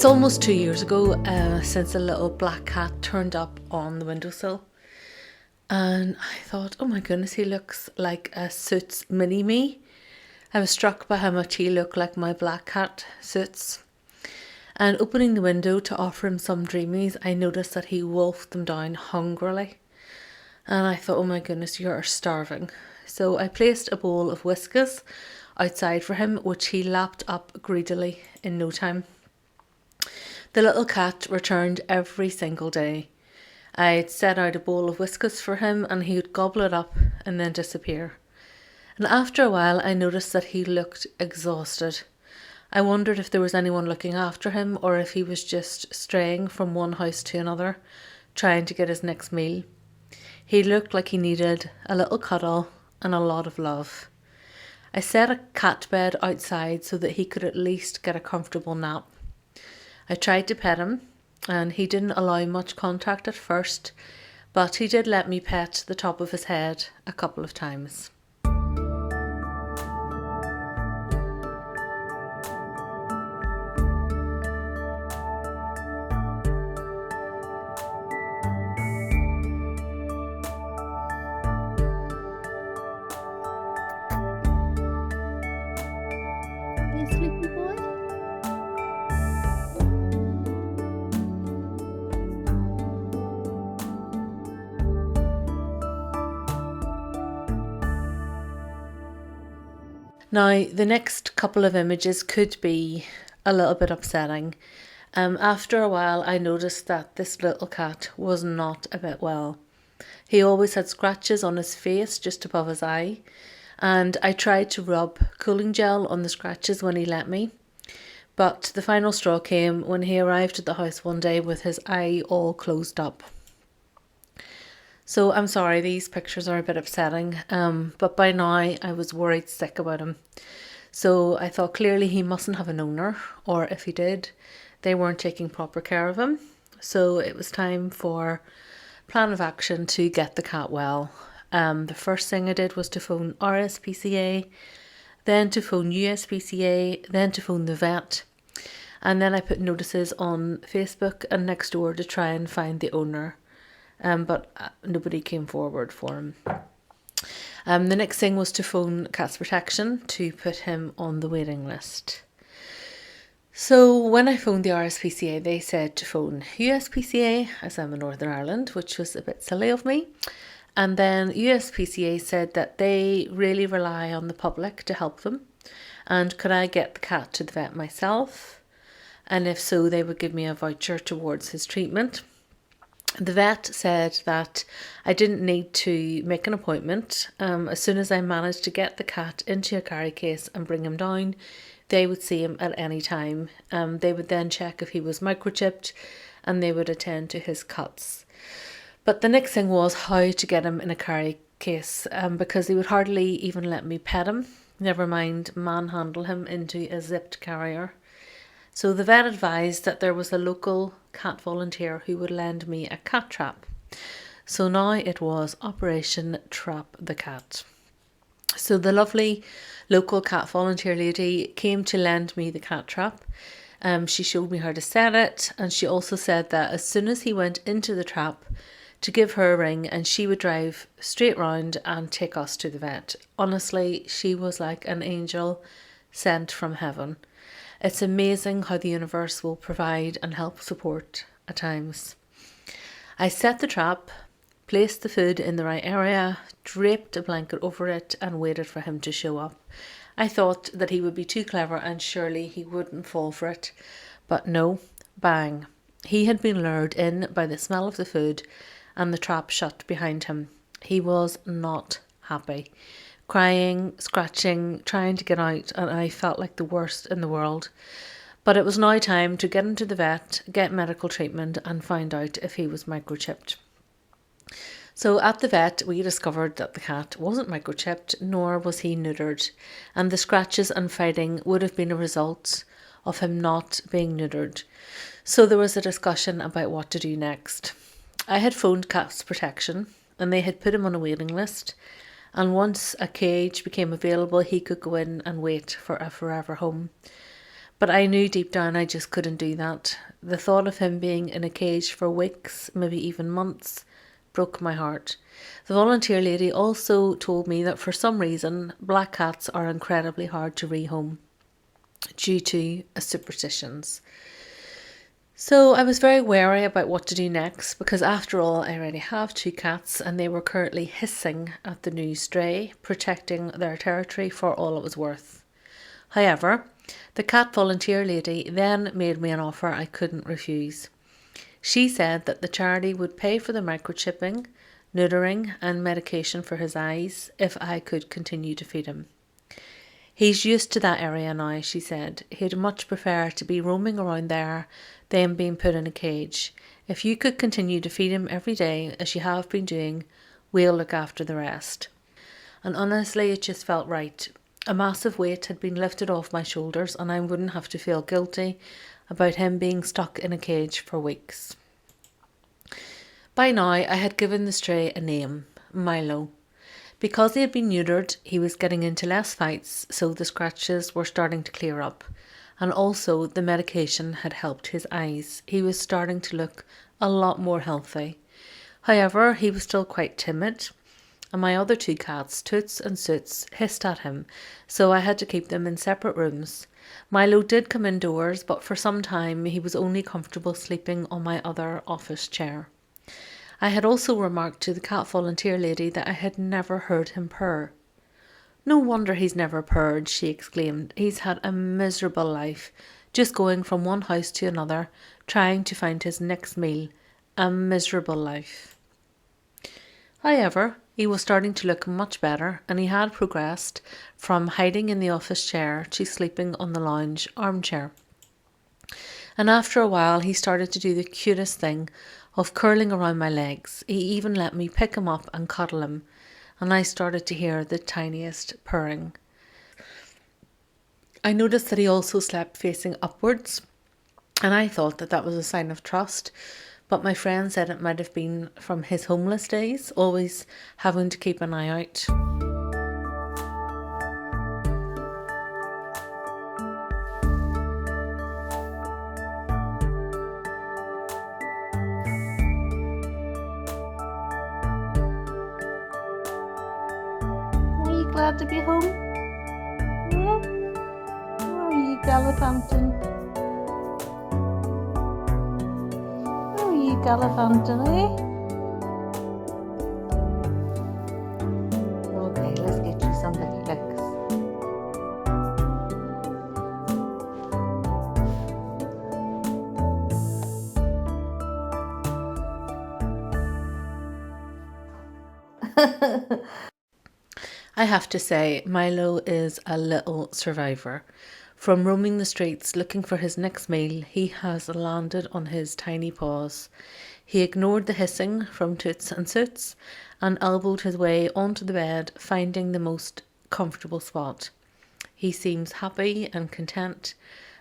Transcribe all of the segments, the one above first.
It's almost 2 years ago since a little black cat turned up on the windowsill. And I thought, oh my goodness, he looks like a Suits mini-me. I was struck by how much he looked like my black cat, Suits. And opening the window to offer him some dreamies, I noticed that he wolfed them down hungrily. And I thought, oh my goodness, you're starving. So I placed a bowl of Whiskas outside for him, which he lapped up greedily in no time. The little cat returned every single day. I'd set out a bowl of Whiskas for him and he would gobble it up and then disappear. And after a while I noticed that he looked exhausted. I wondered if there was anyone looking after him or if he was just straying from one house to another, trying to get his next meal. He looked like he needed a little cuddle and a lot of love. I set a cat bed outside so that he could at least get a comfortable nap. I tried to pet him and he didn't allow much contact at first, but he did let me pet the top of his head a couple of times. You sleepy boy? Now, the next couple of images could be a little bit upsetting. After a while, I noticed that this little cat was not a bit well. He always had scratches on his face just above his eye, and I tried to rub cooling gel on the scratches when he let me. But the final straw came when he arrived at the house one day with his eye all closed up. So I'm sorry, these pictures are a bit upsetting, but by now I was worried sick about him. So I thought clearly he mustn't have an owner, or if he did, they weren't taking proper care of him. So it was time for plan of action to get the cat well. The first thing I did was to phone RSPCA, then to phone USPCA, then to phone the vet. And then I put notices on Facebook and Nextdoor to try and find the owner. But nobody came forward for him. The next thing was to phone Cats Protection to put him on the waiting list. So when I phoned the RSPCA, they said to phone USPCA, as I'm in Northern Ireland, which was a bit silly of me. And then USPCA said that they really rely on the public to help them. And could I get the cat to the vet myself? And if so, they would give me a voucher towards his treatment. The vet said that I didn't need to make an appointment. As soon as I managed to get the cat into a carry case and bring him down, they would see him at any time. They would then check if he was microchipped and they would attend to his cuts. But the next thing was how to get him in a carry case because they would hardly even let me pet him, never mind manhandle him into a zipped carrier. So the vet advised that there was a local cat volunteer who would lend me a cat trap. So now it was Operation Trap the Cat. So the lovely local cat volunteer lady came to lend me the cat trap. She showed me how to set it, and she also said that as soon as he went into the trap, to give her a ring and she would drive straight round and take us to the vet. Honestly, she was like an angel sent from heaven. It's amazing how the universe will provide and help support at times. I set the trap, placed the food in the right area, draped a blanket over it and waited for him to show up. I thought that he would be too clever and surely he wouldn't fall for it. But no, bang. He had been lured in by the smell of the food and the trap shut behind him. He was not happy. Crying, scratching, trying to get out, and I felt like the worst in the world. But it was now time to get him to the vet, get medical treatment and find out if he was microchipped. So at the vet we discovered that the cat wasn't microchipped, nor was he neutered, and the scratches and fighting would have been a result of him not being neutered. So there was a discussion about what to do next. I had phoned Cats Protection and they had put him on a waiting list. And once a cage became available, he could go in and wait for a forever home. But I knew deep down I just couldn't do that. The thought of him being in a cage for weeks, maybe even months, broke my heart. The volunteer lady also told me that for some reason black cats are incredibly hard to rehome due to superstitions. So I was very wary about what to do next because after all I already have two cats and they were currently hissing at the new stray, protecting their territory for all it was worth. However, the cat volunteer lady then made me an offer I couldn't refuse. She said that the charity would pay for the microchipping, neutering and medication for his eyes if I could continue to feed him. He's used to that area now, she said. He'd much prefer to be roaming around there than being put in a cage. If you could continue to feed him every day as you have been doing, we'll look after the rest. And honestly, it just felt right. A massive weight had been lifted off my shoulders and I wouldn't have to feel guilty about him being stuck in a cage for weeks. By now, I had given the stray a name, Milo. Because he had been neutered, he was getting into less fights, so the scratches were starting to clear up. And also, the medication had helped his eyes. He was starting to look a lot more healthy. However, he was still quite timid, and my other two cats, Toots and Soots, hissed at him, so I had to keep them in separate rooms. Milo did come indoors, but for some time he was only comfortable sleeping on my other office chair. I had also remarked to the cat volunteer lady that I had never heard him purr. "No wonder he's never purred," she exclaimed. "He's had a miserable life, just going from one house to another, trying to find his next meal. A miserable life." However, he was starting to look much better and he had progressed from hiding in the office chair to sleeping on the lounge armchair. And after a while he started to do the cutest thing of curling around my legs. He even let me pick him up and cuddle him, and I started to hear the tiniest purring. I noticed that he also slept facing upwards, and I thought that that was a sign of trust, but my friend said it might have been from his homeless days, always having to keep an eye out. Are you glad to be home? Yeah? Or are you gallivanting? Are you gallivanting, eh? Okay, let's get you some licky licks. I have to say, Milo is a little survivor. From roaming the streets looking for his next meal, he has landed on his tiny paws. He ignored the hissing from Toots and Soots and elbowed his way onto the bed, finding the most comfortable spot. He seems happy and content,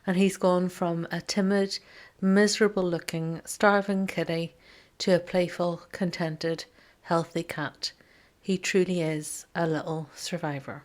and he's gone from a timid, miserable-looking, starving kitty to a playful, contented, healthy cat. He truly is a little survivor.